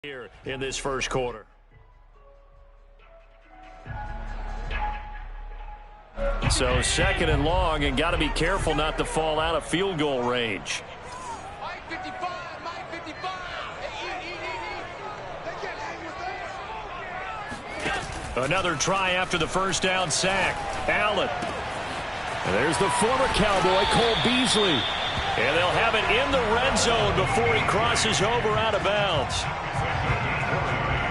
Here in this first quarter. So second and long, and got to be careful not to fall out of field goal range. Another try after the first down sack. Allen. And there's the former Cowboy, Cole Beasley. And they'll have it in the red zone before he crosses over out of bounds.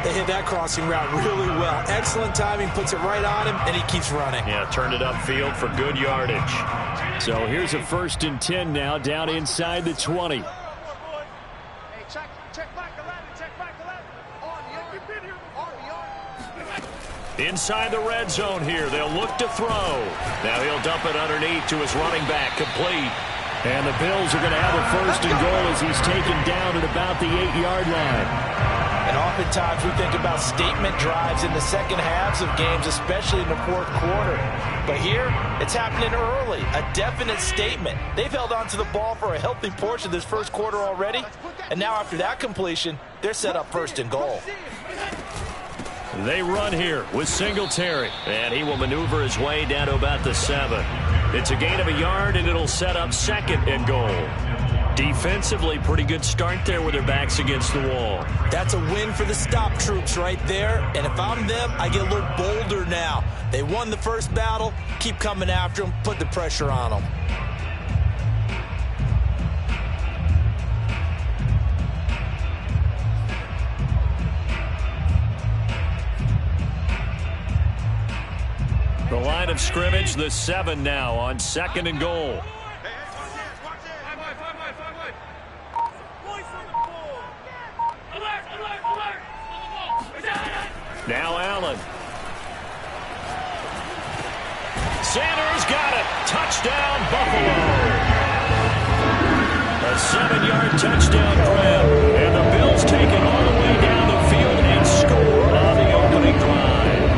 They hit that crossing route really well. Excellent timing, puts it right on him, and he keeps running. Yeah, turned it upfield for good yardage. So here's a 1st and 10 now, down inside the 20. Inside the red zone here, they'll look to throw. Now he'll dump it underneath to his running back, complete. And the Bills are going to have a 1st and goal as he's taken down at about the 8-yard line. And oftentimes we think about statement drives in the second halves of games, especially in the fourth quarter. But here, it's happening early, a definite statement. They've held on to the ball for a healthy portion of this first quarter already. And now after that completion, they're set up 1st and goal. They run here with Singletary. And he will maneuver his way down to about the 7. It's a gain of a yard, and it'll set up 2nd and goal. Defensively, pretty good start there with their backs against the wall. That's a win for the stop troops right there. And if I'm them, I get a little bolder now. They won the first battle. Keep coming after them. Put the pressure on them. The line of scrimmage, the 7 now on 2nd and goal. Now Allen. Sanders got it. Touchdown, Buffalo. A 7-yard touchdown grab. And the Bills take it all the way down the field and score on the opening drive.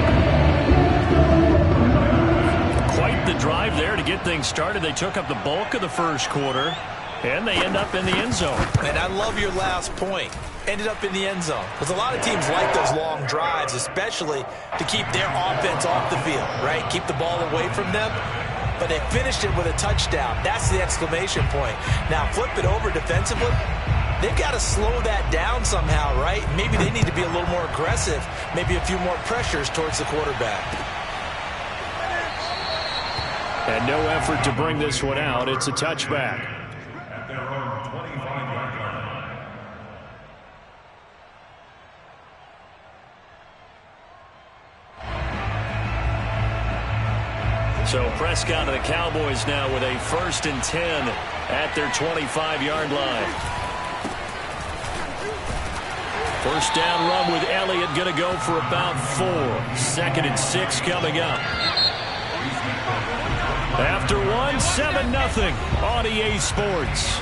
Quite the drive there to get things started. They took up the bulk of the first quarter, and they end up in the end zone. And I love your last point. Ended up in the end zone. Because a lot of teams like those long drives, especially to keep their offense off the field, right? Keep the ball away from them. But they finished it with a touchdown. That's the exclamation point. Now flip it over defensively. They've got to slow that down somehow, right? Maybe they need to be a little more aggressive. Maybe a few more pressures towards the quarterback. And no effort to bring this one out. It's a touchback. So Prescott and the Cowboys now with a 1st and 10 at their 25-yard line. First down run with Elliott going to go for about 4. 2nd and 6 coming up. After 1, 7-0 on EA Sports.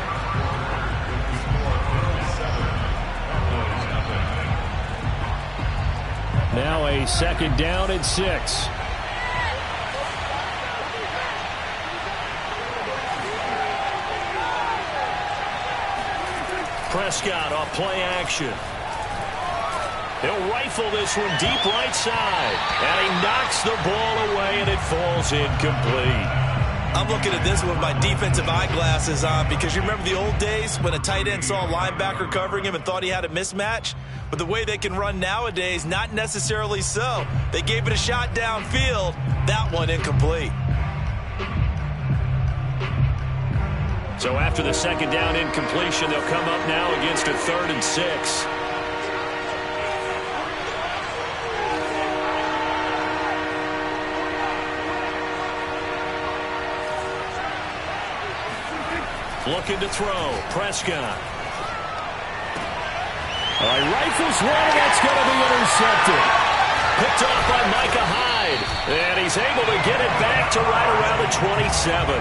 Now a 2nd down and 6. Prescott off play action. He'll rifle this one deep right side. And he knocks the ball away, and it falls incomplete. I'm looking at this with my defensive eyeglasses on because you remember the old days when a tight end saw a linebacker covering him and thought he had a mismatch? But the way they can run nowadays, not necessarily so. They gave it a shot downfield. That one incomplete. So after the 2nd down incompletion, they'll come up now against a 3rd and 6. Looking to throw. Prescott. Rifles one, that's going to be intercepted. Picked off by Micah Hyde. And he's able to get it back to right around the 27.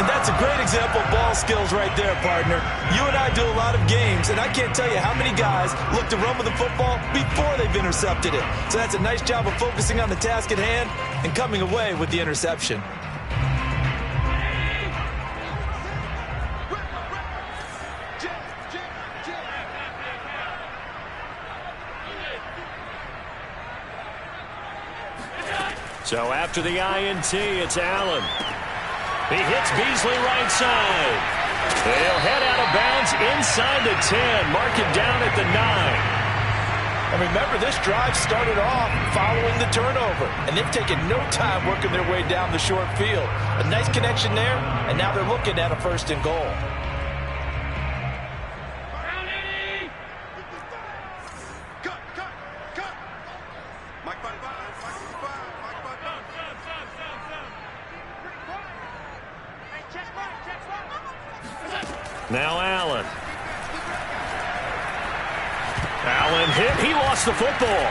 And that's a great example of ball skills right there, partner. You and I do a lot of games, and I can't tell you how many guys look to run with the football before they've intercepted it. So that's a nice job of focusing on the task at hand and coming away with the interception. So after the INT, it's Allen. He hits Beasley right side. They'll head out of bounds inside the 10, mark it down at the 9. And remember, this drive started off following the turnover, and they've taken no time working their way down the short field. A nice connection there, and now they're looking at a 1st and goal. Now Allen. Allen hit. He lost the football.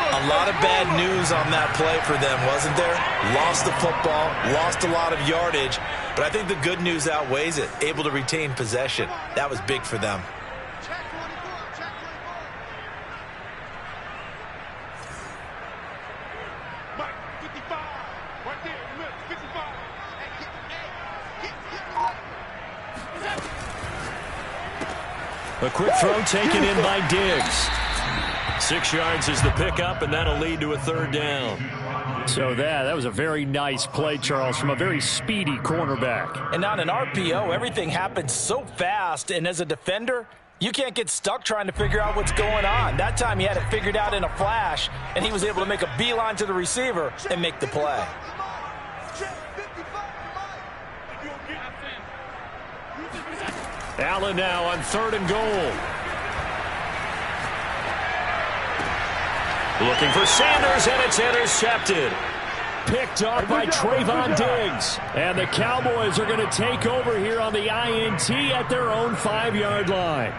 A lot of bad news on that play for them, wasn't there? Lost the football, lost a lot of yardage, but I think the good news outweighs it. Able to retain possession. That was big for them. A quick throw taken in by Diggs. 6 yards is the pickup, and that'll lead to a 3rd down. So that was a very nice play, Charles, from a very speedy cornerback. And on an RPO, everything happens so fast, and as a defender, you can't get stuck trying to figure out what's going on. That time he had it figured out in a flash, and he was able to make a beeline to the receiver and make the play. Allen now on 3rd and goal. Looking for Sanders, and it's intercepted. Picked off by Trayvon Diggs. And the Cowboys are going to take over here on the INT at their own 5-yard line.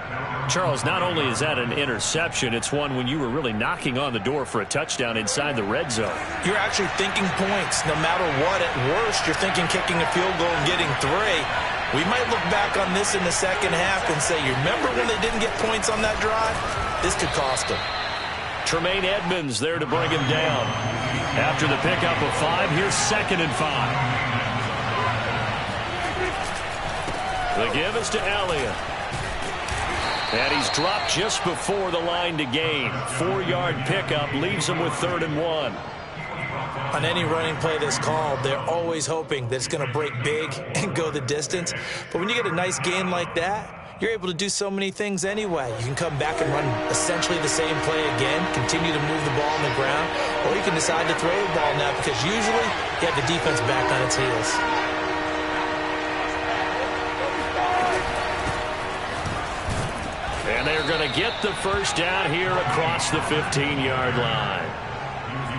Charles, not only is that an interception, it's one when you were really knocking on the door for a touchdown inside the red zone. You're actually thinking points. No matter what, at worst, you're thinking kicking a field goal and getting 3. We might look back on this in the second half and say, you remember when they didn't get points on that drive? This could cost them. Tremaine Edmonds there to bring him down. After the pickup of 5, here's 2nd and 5. The give is to Elliott. And he's dropped just before the line to gain. 4-yard pickup leaves him with 3rd and 1. On any running play that's called, they're always hoping that it's going to break big and go the distance. But when you get a nice gain like that, you're able to do so many things anyway. You can come back and run essentially the same play again, continue to move the ball on the ground, or you can decide to throw the ball now because usually you have the defense back on its heels. And they're going to get the 1st down here across the 15-yard line.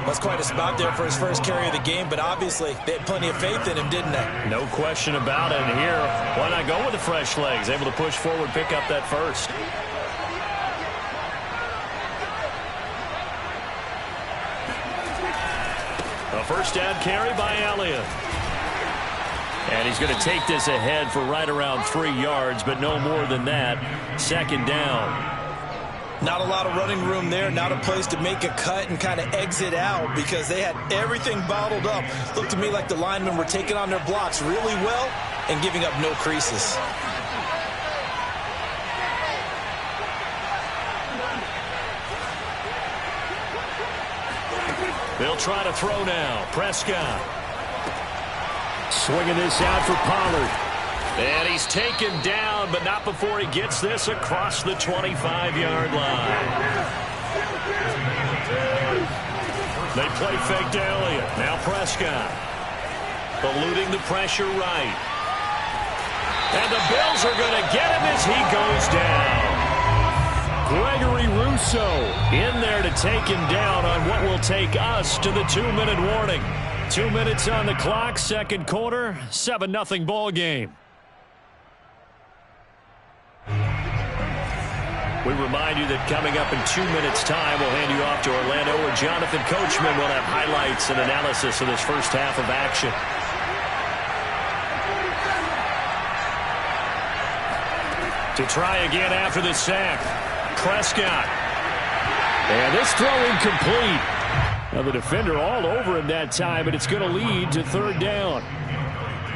That's quite a spot there for his first carry of the game, but obviously they had plenty of faith in him, didn't they? No question about it. And here, why not go with the fresh legs? Able to push forward, pick up that 1st. A 1st down carry by Elliott. And he's going to take this ahead for right around 3 yards, but no more than that. 2nd down. Not a lot of running room there, not a place to make a cut and kind of exit out because they had everything bottled up. Looked to me like the linemen were taking on their blocks really well and giving up no creases. They'll try to throw now. Prescott. Swinging this out for Pollard. And he's taken down, but not before he gets this across the 25-yard line. They play fake to Elliott. Now Prescott. Eluding the pressure right. And the Bills are going to get him as he goes down. Gregory Rousseau in there to take him down on what will take us to the 2-minute warning. 2 minutes on the clock, 2nd quarter, 7-0 ball game. We remind you that coming up in 2 minutes' time, we'll hand you off to Orlando, where Jonathan Coachman will have highlights and analysis of this first half of action. To try again after the sack, Prescott. And this throw incomplete. Now the defender all over him that time, but it's going to lead to 3rd down.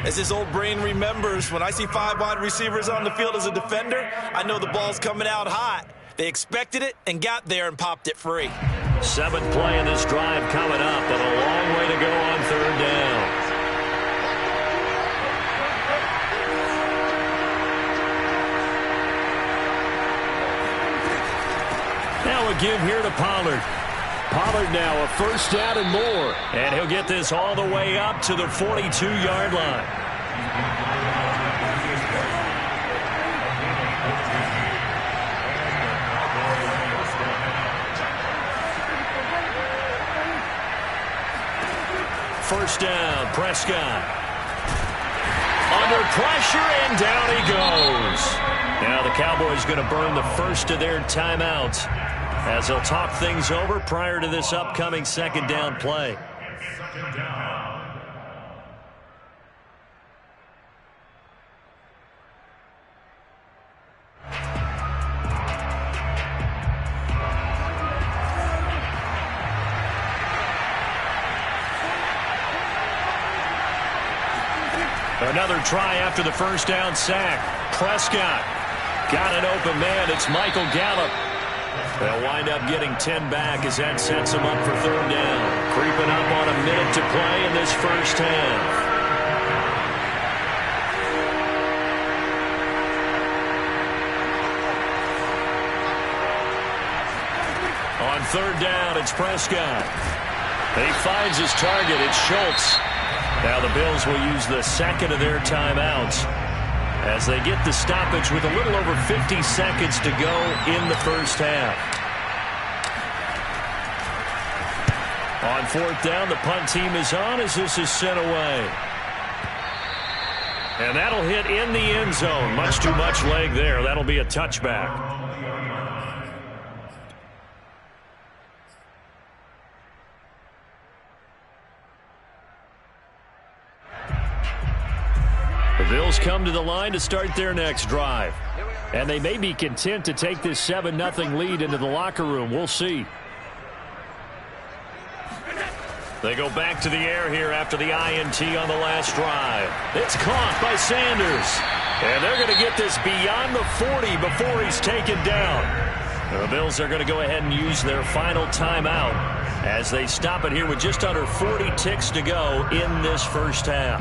As his old brain remembers, when I see 5 wide receivers on the field as a defender, I know the ball's coming out hot. They expected it and got there and popped it free. Seventh play in this drive coming up, but a long way to go on third down. Now a give here to Pollard. Pollard now a first down and more. And he'll get this all the way up to the 42-yard line. First down, Prescott. Under pressure, and down he goes. Now the Cowboys going to burn the first of their timeouts as they'll talk things over prior to this upcoming second down play. Another try after the first down sack. Prescott got an open man. It's Michael Gallup. They'll wind up getting 10 back as that sets them up for third down. Creeping up on a minute to play in this first half. On third down, it's Prescott. He finds his target. It's Schultz. Now the Bills will use the second of their timeouts as they get the stoppage with a little over 50 seconds to go in the first half. On fourth down, the punt team is on as this is sent away. And that'll hit in the end zone. Much too much leg there. That'll be a touchback. The Bills come to the line to start their next drive. And they may be content to take this 7-0 lead into the locker room. We'll see. They go back to the air here after the INT on the last drive. It's caught by Sanders. And they're going to get this beyond the 40 before he's taken down. The Bills are going to go ahead and use their final timeout as they stop it here with just under 40 ticks to go in this first half.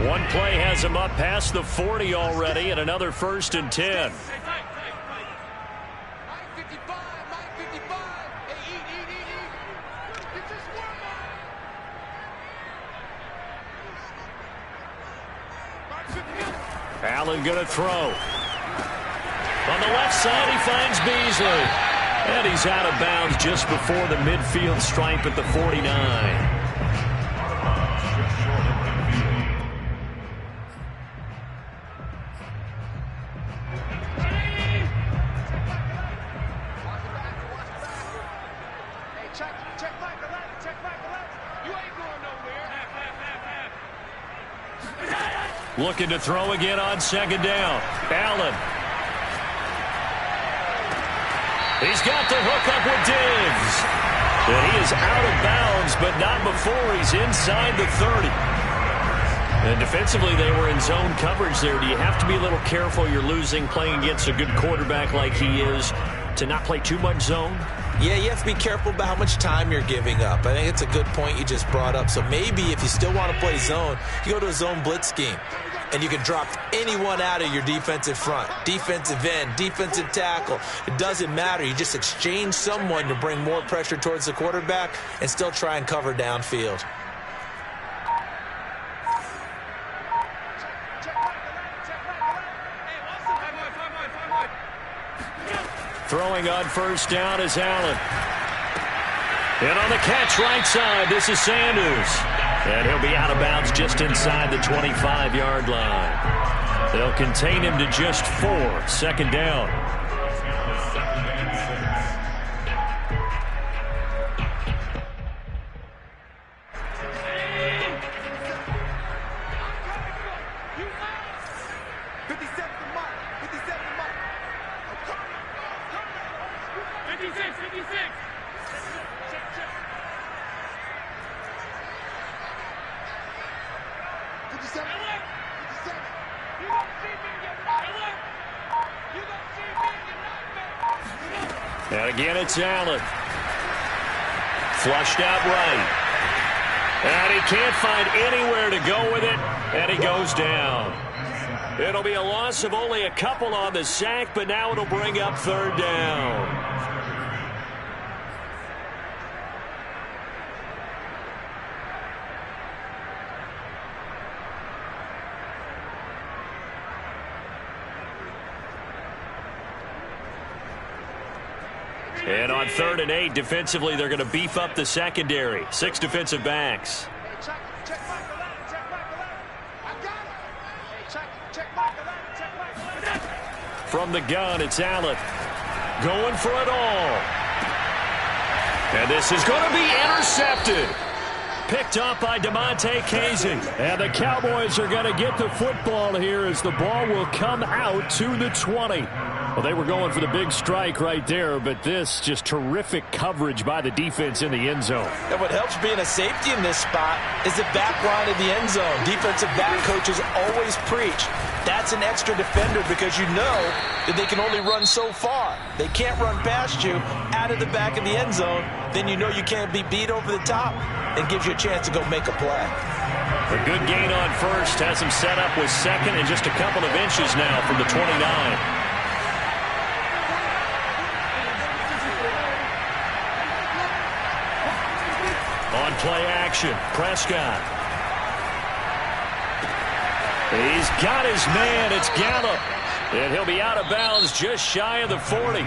One play has him up past the 40 already, and another 1st and 10. Allen going to throw. On the left side, he finds Beasley. And he's out of bounds just before the midfield stripe at the 49. Looking to throw again on second down. Allen. He's got the hook up with Diggs. And he is out of bounds, but not before he's inside the 30. And defensively, they were in zone coverage there. Do you have to be a little careful? You're losing playing against a good quarterback like he is to not play too much zone? Yeah, you have to be careful about how much time you're giving up. I think it's a good point you just brought up. So maybe if you still want to play zone, you go to a zone blitz scheme. And you can drop anyone out of your defensive front. Defensive end, defensive tackle. It doesn't matter. You just exchange someone to bring more pressure towards the quarterback and still try and cover downfield. Throwing on first down is Allen. And on the catch right side, this is Sanders. And he'll be out of bounds just inside the 25-yard line. They'll contain him to just 4. 2nd down. And again, it's Allen. Flushed out right. And he can't find anywhere to go with it, and he goes down. It'll be a loss of only a couple on the sack, but now it'll bring up third down. And on 3rd and 8, defensively, they're going to beef up the secondary. 6 defensive backs. From the gun, it's Allen. Going for it all. And this is going to be intercepted. Picked up by DeMonte Casey. And the Cowboys are going to get the football here as the ball will come out to the 20. Well, they were going for the big strike right there, but this just terrific coverage by the defense in the end zone. And what helps being a safety in this spot is the back line of the end zone. Defensive back coaches always preach. That's an extra defender because you know that they can only run so far. They can't run past you out of the back of the end zone. Then you know you can't be beat over the top. It gives you a chance to go make a play. A good gain on first has him set up with second and just a couple of inches now from the 29. On play action, Prescott. He's got his man. It's Gallup. And he'll be out of bounds just shy of the 40.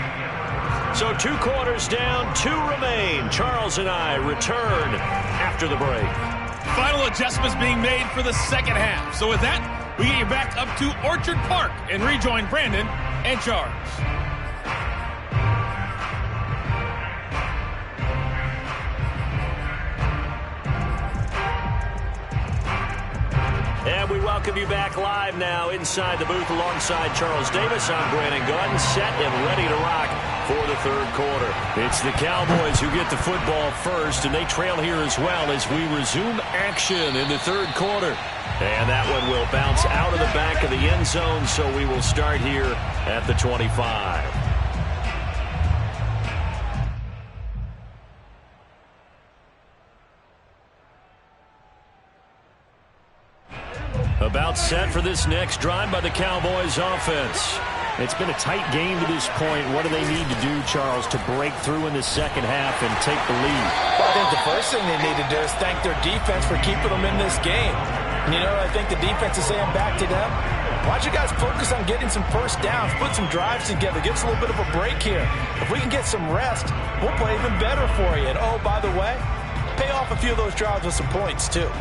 So 2 quarters down, 2 remain. Charles and I return after the break. Final adjustments being made for the second half. So with that, we get you back up to Orchard Park and rejoin Brandon and Charles. And we welcome you back live now inside the booth alongside Charles Davis. I'm Brandon Gunn, set and ready to rock for the third quarter. It's the Cowboys who get the football first, and they trail here as well as we resume action in the third quarter. And that one will bounce out of the back of the end zone, so we will start here at the 25. About set for this next drive by the Cowboys offense. It's been a tight game to this point. What do they need to do, Charles, to break through in the second half and take the lead? Well, I think the first thing they need to do is thank their defense for keeping them in this game. And you know, I think the defense is saying back to them, why don't you guys focus on getting some first downs, put some drives together, get us a little bit of a break here. If we can get some rest, we'll play even better for you. And oh, by the way, pay off a few of those drives with some points, too.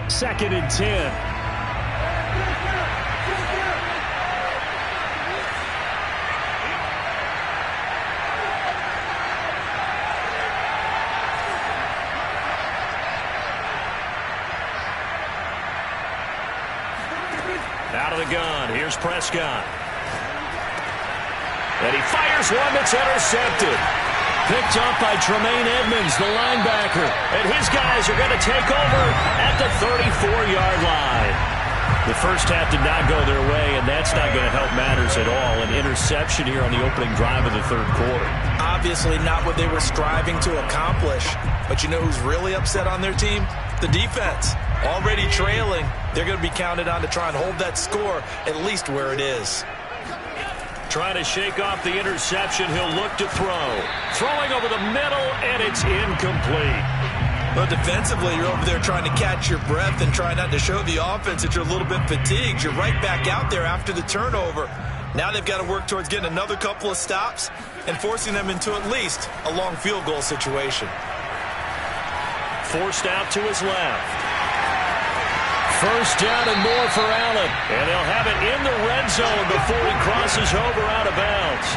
2nd and 10. Out of the gun, here's Prescott. And he fires one that's intercepted. Picked up by Tremaine Edmonds, the linebacker. And his guys are going to take over at the 34-yard line. The first half did not go their way, and that's not going to help matters at all. An interception here on the opening drive of the third quarter. Obviously not what they were striving to accomplish. But you know who's really upset on their team? The defense. Already trailing. They're going to be counted on to try and hold that score at least where it is. Trying to shake off the interception. He'll look to throw. Throwing over the middle, and it's incomplete. Well, defensively, you're over there trying to catch your breath and try not to show the offense that you're a little bit fatigued. You're right back out there after the turnover. Now they've got to work towards getting another couple of stops and forcing them into at least a long field goal situation. Forced out to his left. First down and more for Allen. And they'll have it in the red zone before he crosses over out of bounds.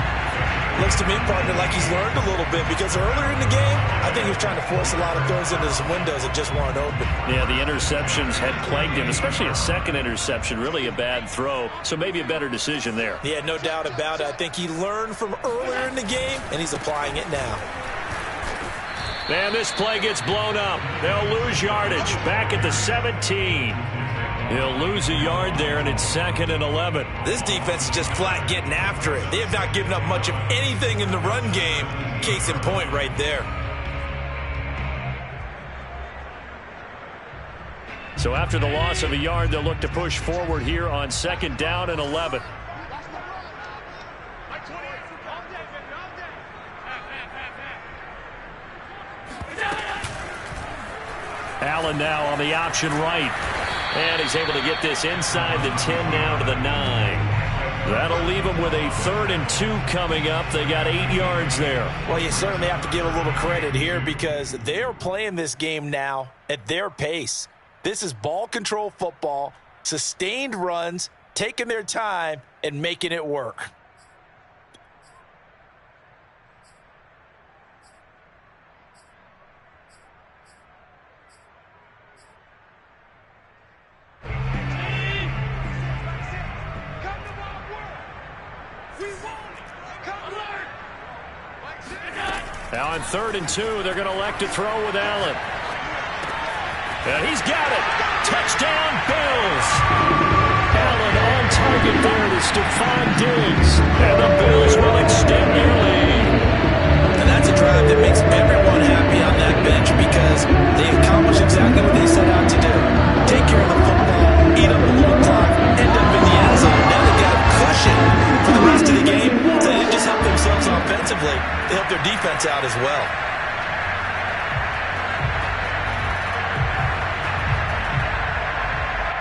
Looks to me, partner, like he's learned a little bit because earlier in the game, I think he was trying to force a lot of throws into some windows that just weren't open. Yeah, the interceptions had plagued him, especially a second interception, really a bad throw. So maybe a better decision there. Yeah, no doubt about it. I think he learned from earlier in the game, and he's applying it now. And this play gets blown up. They'll lose yardage. Back at the 17. He'll lose a yard there, and it's 2nd and 11. This defense is just flat getting after it. They have not given up much of anything in the run game. Case in point right there. So after the loss of a yard, they'll look to push forward here on 2nd down and 11. Allen now on the option right. And he's able to get this inside the 10 now to the 9. That'll leave them with a 3rd and 2 coming up. They got 8 yards there. Well, you certainly have to give a little credit here because they're playing this game now at their pace. This is ball control football, sustained runs, taking their time, and making it work. Now on 3rd and 2, they're going to elect to throw with Allen. And he's got it. Touchdown, Bills. Allen on target there to Stephon Diggs. And the Bills will extend their lead. And that's a drive that makes everyone happy on that bench because they accomplished exactly what they set out to do. Take care of the football, eat up a little clock, end up in the end zone. Now they've got a cushion for the rest of the game. So they didn't just help themselves offensively, they helped their defense out as well.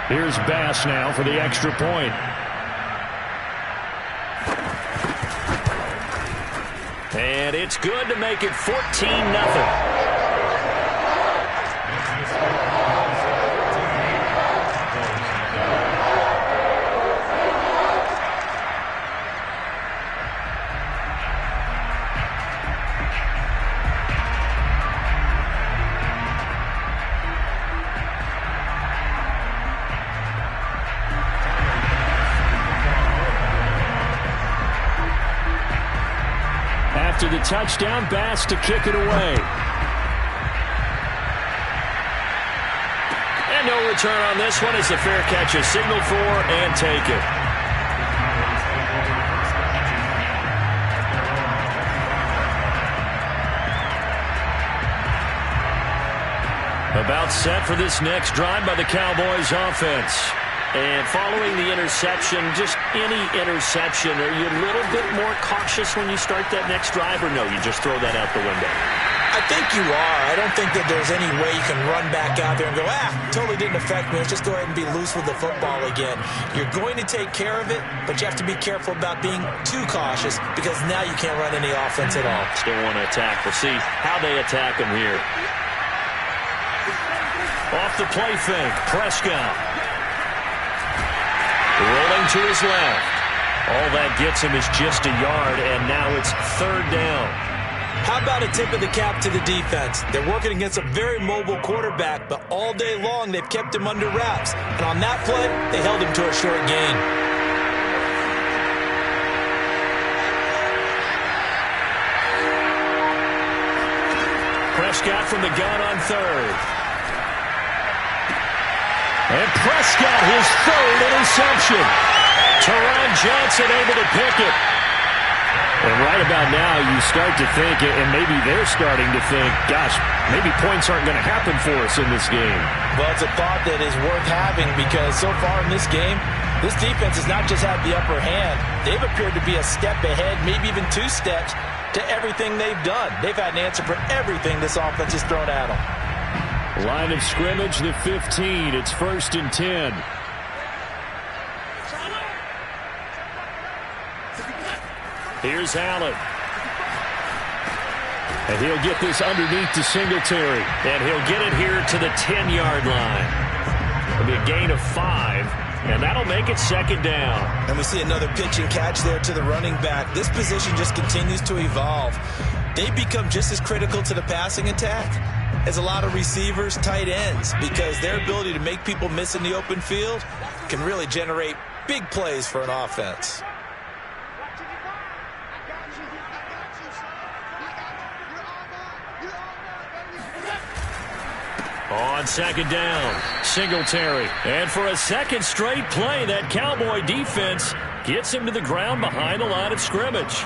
Here's Bass now for the extra point. And it's good to make it 14-0. After the touchdown, Bass to kick it away. And no return on this one. It's a fair catch, a signal for, and take it. About set for this next drive by the Cowboys offense. And following the interception, just any interception, are you a little bit more cautious when you start that next drive, or no, you just throw that out the window? I think you are. I don't think that there's any way you can run back out there and go, totally didn't affect me. Let's just go ahead and be loose with the football again. You're going to take care of it, but you have to be careful about being too cautious because now you can't run any offense at all. Still want to attack. We'll see how they attack them here. Off the play fake, Prescott. Rolling to his left. All that gets him is just a yard, and now it's 3rd down. How about a tip of the cap to the defense? They're working against a very mobile quarterback, but all day long they've kept him under wraps. And on that play, they held him to a short gain. Prescott from the gun on 3rd. And Prescott, his 3rd interception. Teron Johnson able to pick it. And right about now, you start to think, and maybe they're starting to think, gosh, maybe points aren't going to happen for us in this game. Well, it's a thought that is worth having because so far in this game, this defense has not just had the upper hand. They've appeared to be a step ahead, maybe even 2 steps to everything they've done. They've had an answer for everything this offense has thrown at them. Line of scrimmage, the 15. It's 1st and 10. Here's Allen. And he'll get this underneath to Singletary. And he'll get it here to the 10-yard line. It'll be a gain of 5, and that'll make it 2nd down. And we see another pitch and catch there to the running back. This position just continues to evolve. They become just as critical to the passing attack as a lot of receivers, tight ends, because their ability to make people miss in the open field can really generate big plays for an offense. On second down, Singletary. And for a second straight play, that Cowboy defense gets him to the ground behind the line of scrimmage.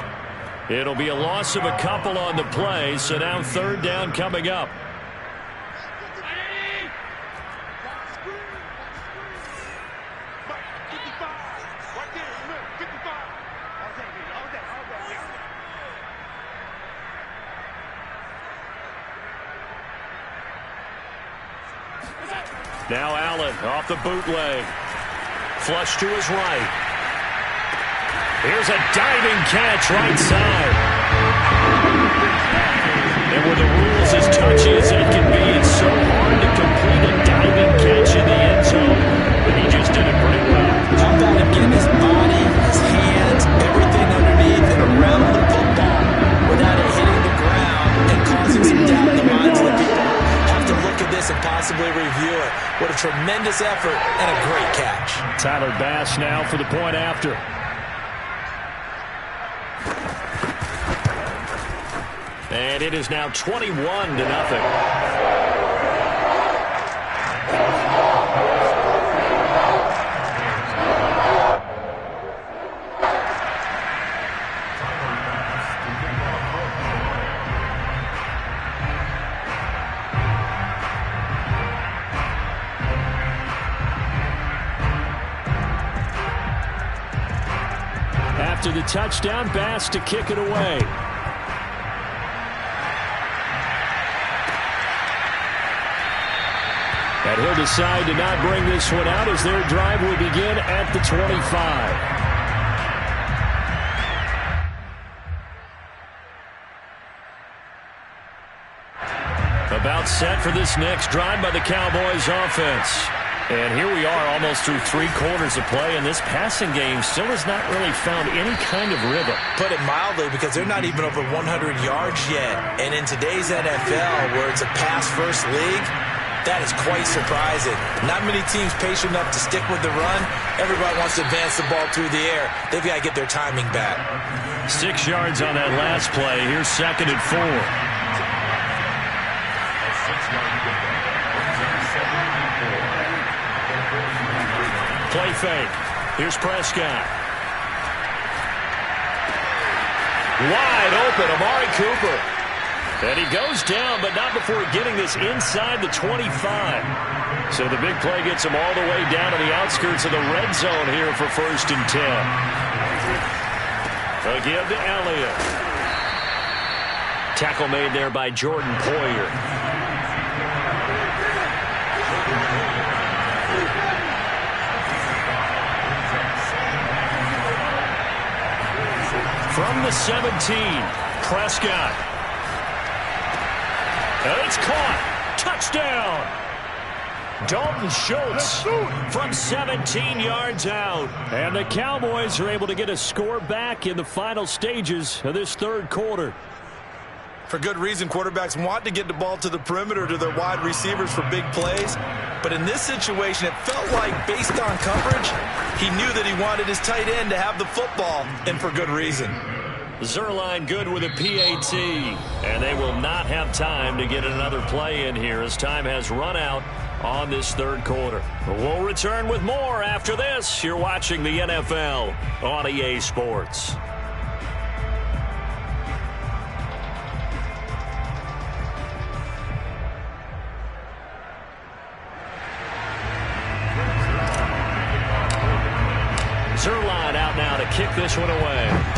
It'll be a loss of a couple on the play, so now third down coming up. Now Allen off the bootleg. Flush to his right. Here's a diving catch right side. And with the rules as touchy as they can be, it's so hard to complete a diving catch in the end zone. But he just did it pretty well. How about him getting his body, his hands, everything underneath and around the football without it hitting the ground and causing some doubt in the minds of the people. Have to look at this and possibly review it. What a tremendous effort and a great catch. Tyler Bass now for the point after. And it is now 21-0. After the touchdown, Bass to kick it away. And he'll decide to not bring this one out as their drive will begin at the 25. About set for this next drive by the Cowboys offense. And here we are almost through 3 quarters of play, and this passing game still has not really found any kind of rhythm. Put it mildly, because they're not even over 100 yards yet. And in today's NFL, where it's a pass-first league, that is quite surprising. Not many teams patient enough to stick with the run. Everybody wants to advance the ball through the air. They've got to get their timing back. 6 yards on that last play. Here's 2nd and 4. Play fake. Here's Prescott. Wide open, Amari Cooper. And he goes down, but not before getting this inside the 25. So the big play gets him all the way down to the outskirts of the red zone here for 1st and 10. Again to Elliott. Tackle made there by Jordan Poyer. From the 17, Prescott. And it's caught. Touchdown. Dalton Schultz from 17 yards out. And the Cowboys are able to get a score back in the final stages of this 3rd quarter. For good reason, quarterbacks want to get the ball to the perimeter to their wide receivers for big plays. But in this situation, it felt like, based on coverage, he knew that he wanted his tight end to have the football, and for good reason. Zuerlein good with a PAT, and they will not have time to get another play in here as time has run out on this 3rd quarter. We'll return with more after this. You're watching the NFL on EA Sports. Zuerlein out now to kick this one away.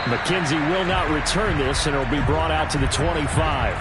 McKenzie will not return this, and it'll be brought out to the 25.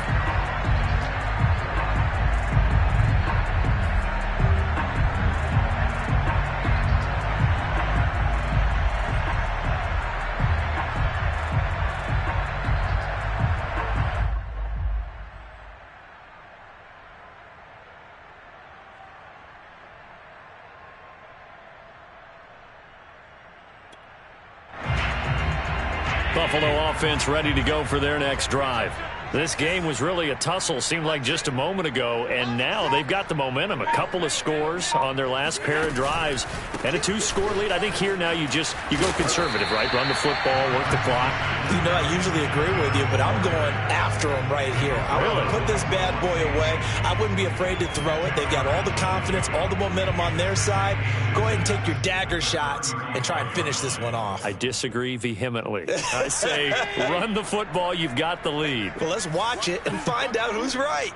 Buffalo offense ready to go for their next drive. This game was really a tussle, seemed like just a moment ago, and now they've got the momentum. A couple of scores on their last pair of drives and a 2-score lead. I think here now you go conservative, right? Run the football, work the clock. You know, I usually agree with you, but I'm going after them right here. I want to put this bad boy away. I wouldn't be afraid to throw it. They've got all the confidence, all the momentum on their side. Go ahead and take your dagger shots and try and finish this one off. I disagree vehemently. I say run the football. You've got the lead. Well, let's watch it and find out who's right.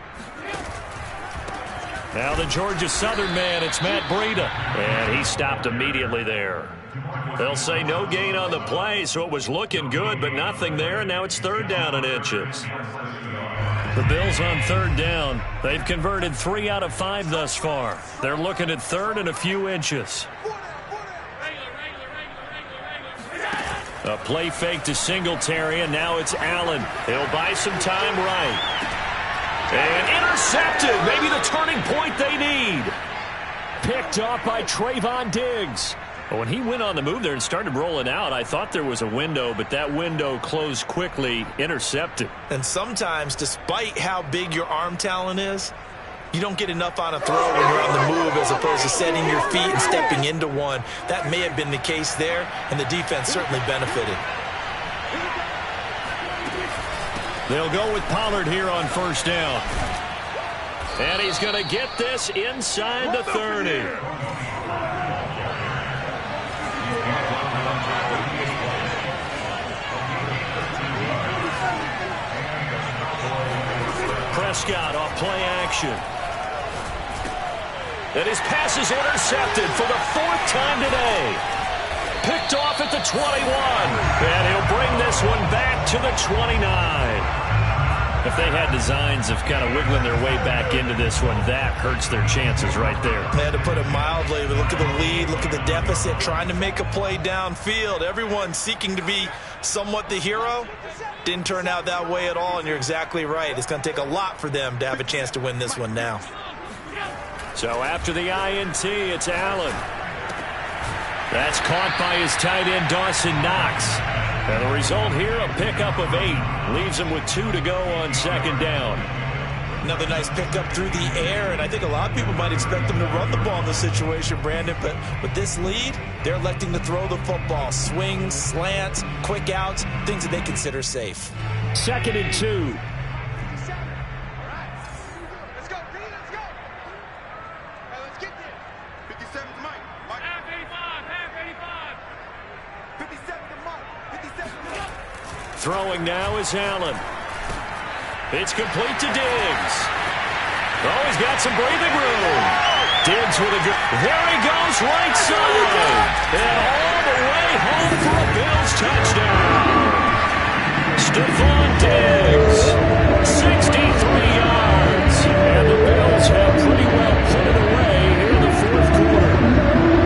Now the Georgia Southern man, it's Matt Breida. And he stopped immediately there. They'll say no gain on the play, so it was looking good, but nothing there, and now it's 3rd down and inches. The Bills on 3rd down. They've converted 3 out of 5 thus far. They're looking at 3rd and a few inches. A play fake to Singletary, and now it's Allen. He'll buy some time right. And intercepted. Maybe the turning point they need. Picked off by Trayvon Diggs. When he went on the move there and started rolling out, I thought there was a window, but that window closed quickly, intercepted. And sometimes, despite how big your arm talent is, you don't get enough on a throw when you're on the move as opposed to setting your feet and stepping into one. That may have been the case there, and the defense certainly benefited. They'll go with Pollard here on 1st down. And he's going to get this inside the 30. Prescott off play action. And his pass is intercepted for the 4th time today. Picked off at the 21. And he'll bring this one back to the 29. If they had designs of kind of wiggling their way back into this one, that hurts their chances right there. They had to put it mildly, but look at the lead, look at the deficit, trying to make a play downfield. Everyone seeking to be somewhat the hero. Didn't turn out that way at all, and you're exactly right. It's going to take a lot for them to have a chance to win this one now. So after the INT, it's Allen. That's caught by his tight end, Dawson Knox. And the result here, a pickup of 8. Leaves him with 2 to go on 2nd down. Another nice pickup through the air, and I think a lot of people might expect them to run the ball in this situation, Brandon, but with this lead, they're electing to throw the football. Swings, slants, quick outs, things that they consider safe. 2nd and 2. Throwing now is Allen. It's complete to Diggs. Oh, he's got some breathing room. Diggs with a good... There he goes, right side. And all the way home for a Bills touchdown. Stephon Diggs, 63 yards. And the Bills have pretty well put it away here in the 4th quarter.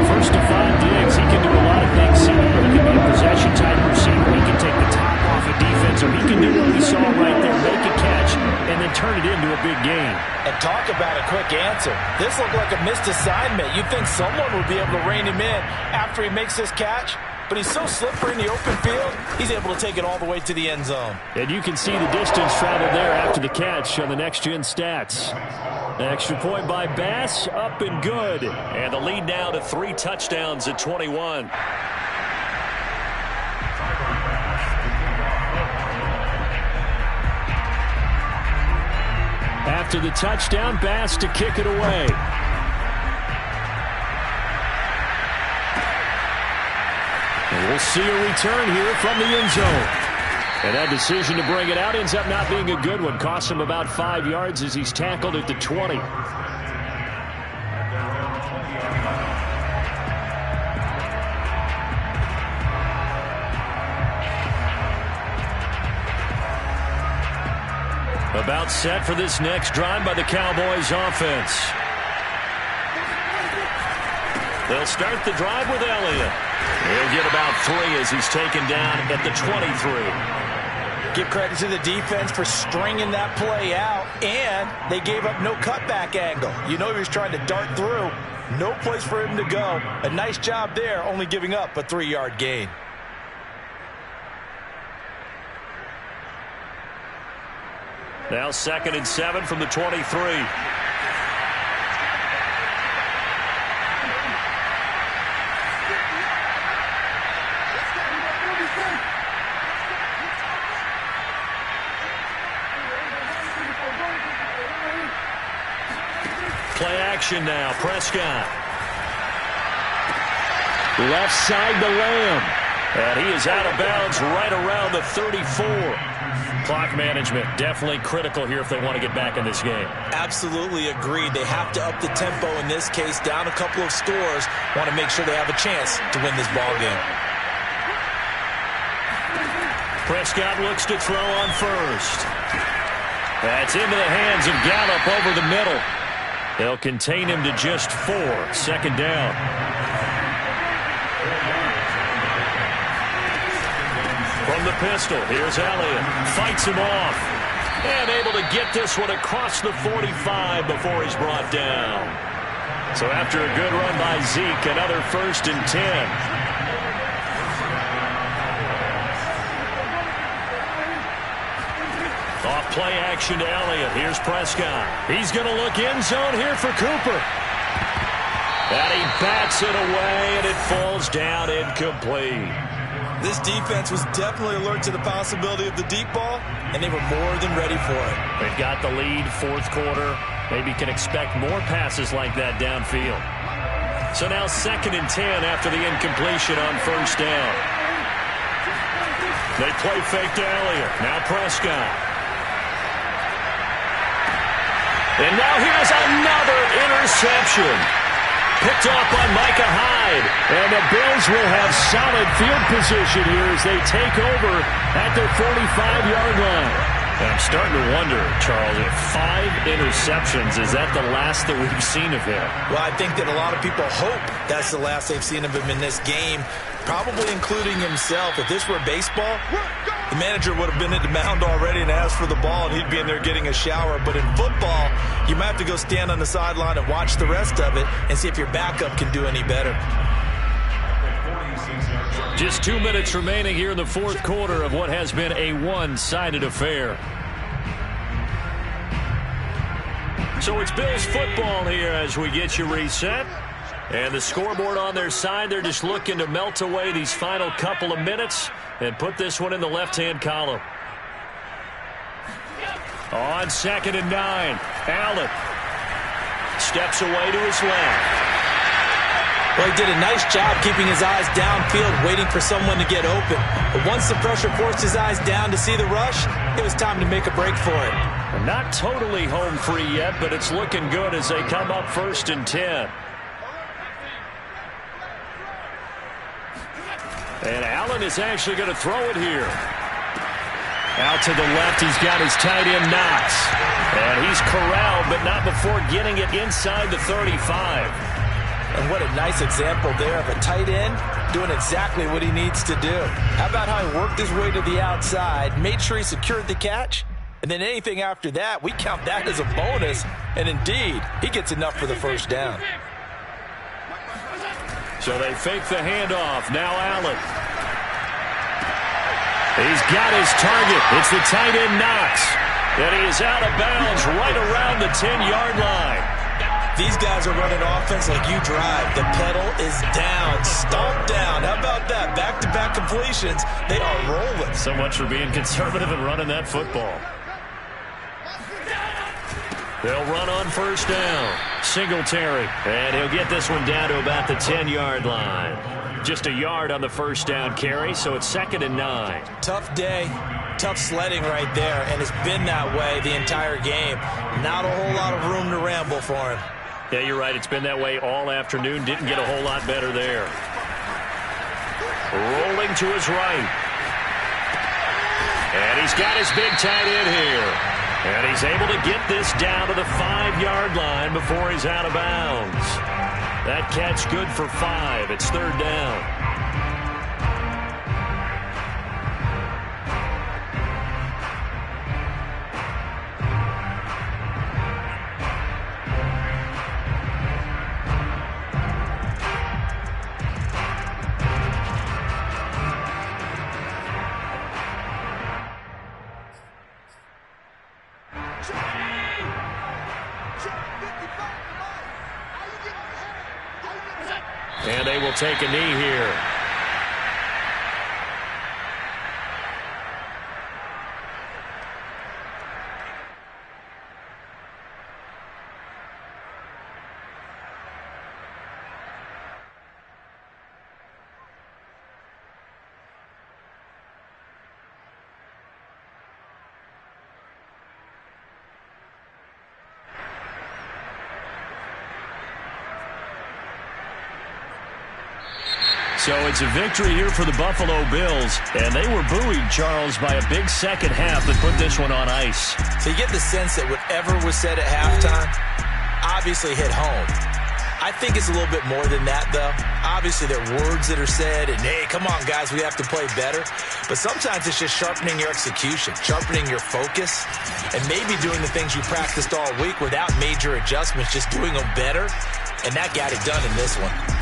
First to 5 Diggs, he can do a lot of things. He can be a possession-type receiver. He can take the top off a defense, or he can do what we saw right there, make a catch, and then turn it into a big game. And talk about a quick answer. This looked like a missed assignment. You'd think someone would be able to rein him in after he makes this catch, but he's so slippery in the open field, he's able to take it all the way to the end zone. And you can see the distance traveled there after the catch on the next-gen stats. An extra point by Bass, up and good. And the lead now to 3 touchdowns at 21. After the touchdown, Bass to kick it away. And we'll see a return here from the end zone. And that decision to bring it out ends up not being a good one. Costs him about 5 yards as he's tackled at the 20. About set for this next drive by the Cowboys offense. They'll start the drive with Elliott. He'll get about 3 as he's taken down at the 23. Give credit to the defense for stringing that play out, and they gave up no cutback angle. You know he was trying to dart through. No place for him to go. A nice job there, only giving up a 3-yard gain. Now 2nd and 7 from the 23. Play action now. Prescott. Left side to Lamb. And he is out of bounds right around the 34. Clock management definitely critical here if they want to get back in this game. Absolutely agreed. They have to up the tempo in this case. Down a couple of scores. Want to make sure they have a chance to win this ball game. Prescott looks to throw on first. That's into the hands of Gallup over the middle. They'll contain him to just 4. 2nd down. From the pistol, here's Elliott. Fights him off. And able to get this one across the 45 before he's brought down. So after a good run by Zeke, another 1st and 10. Off play action to Elliott. Here's Prescott. He's going to look end zone here for Cooper. And he bats it away, and it falls down incomplete. This defense was definitely alert to the possibility of the deep ball, and they were more than ready for it. They've got the lead, 4th quarter. Maybe can expect more passes like that downfield. So now 2nd and 10 after the incompletion on 1st down. They play fake to Elliott. Now Prescott. And now here's another interception. Picked off by Micah Hyde. And the Bills will have solid field position here as they take over at their 45-yard line. And I'm starting to wonder, Charles, if 5 interceptions, is that the last that we've seen of him? Well, I think that a lot of people hope that's the last they've seen of him in this game, probably including himself. If this were baseball, the manager would have been at the mound already and asked for the ball, and he'd be in there getting a shower. But in football, you might have to go stand on the sideline and watch the rest of it and see if your backup can do any better. Just 2 minutes remaining here in the 4th quarter of what has been a one-sided affair. So it's Bills football here as we get you reset. And the scoreboard on their side, they're just looking to melt away these final couple of minutes and put this one in the left-hand column. On 2nd and 9, Allen steps away to his left. Well, he did a nice job keeping his eyes downfield, waiting for someone to get open. But once the pressure forced his eyes down to see the rush, it was time to make a break for it. Not totally home free yet, but it's looking good as they come up 1st and 10. And Allen is actually going to throw it here. Out to the left, he's got his tight end Knox. And he's corralled, but not before getting it inside the 35. And what a nice example there of a tight end doing exactly what he needs to do. How about how he worked his way to the outside, made sure he secured the catch, and then anything after that, we count that as a bonus. And indeed, he gets enough for the 1st down. So they fake the handoff. Now Allen. He's got his target. It's the tight end Knox. And he is out of bounds right around the 10-yard line. These guys are running offense like you drive. The pedal is down, stomped down. How about that? Back-to-back completions. They are rolling. So much for being conservative and running that football. They'll run on 1st down. Singletary. And he'll get this one down to about the 10-yard line. Just a yard on the 1st down carry, so it's 2nd and 9. Tough day. Tough sledding right there, and it's been that way the entire game. Not a whole lot of room to ramble for him. Yeah, you're right. It's been that way all afternoon. Didn't get a whole lot better there. Rolling to his right. And he's got his big tight end here. And he's able to get this down to the 5-yard line before he's out of bounds. That catch good for 5. It's 3rd down. they will take a knee here. So it's a victory here for the Buffalo Bills. And they were buoyed, Charles, by a big second half that put this one on ice. So you get the sense that whatever was said at halftime obviously hit home. I think it's a little bit more than that, though. Obviously, there are words that are said, and, hey, come on, guys, we have to play better. But sometimes it's just sharpening your execution, sharpening your focus, and maybe doing the things you practiced all week without major adjustments, just doing them better. And that got it done in this one.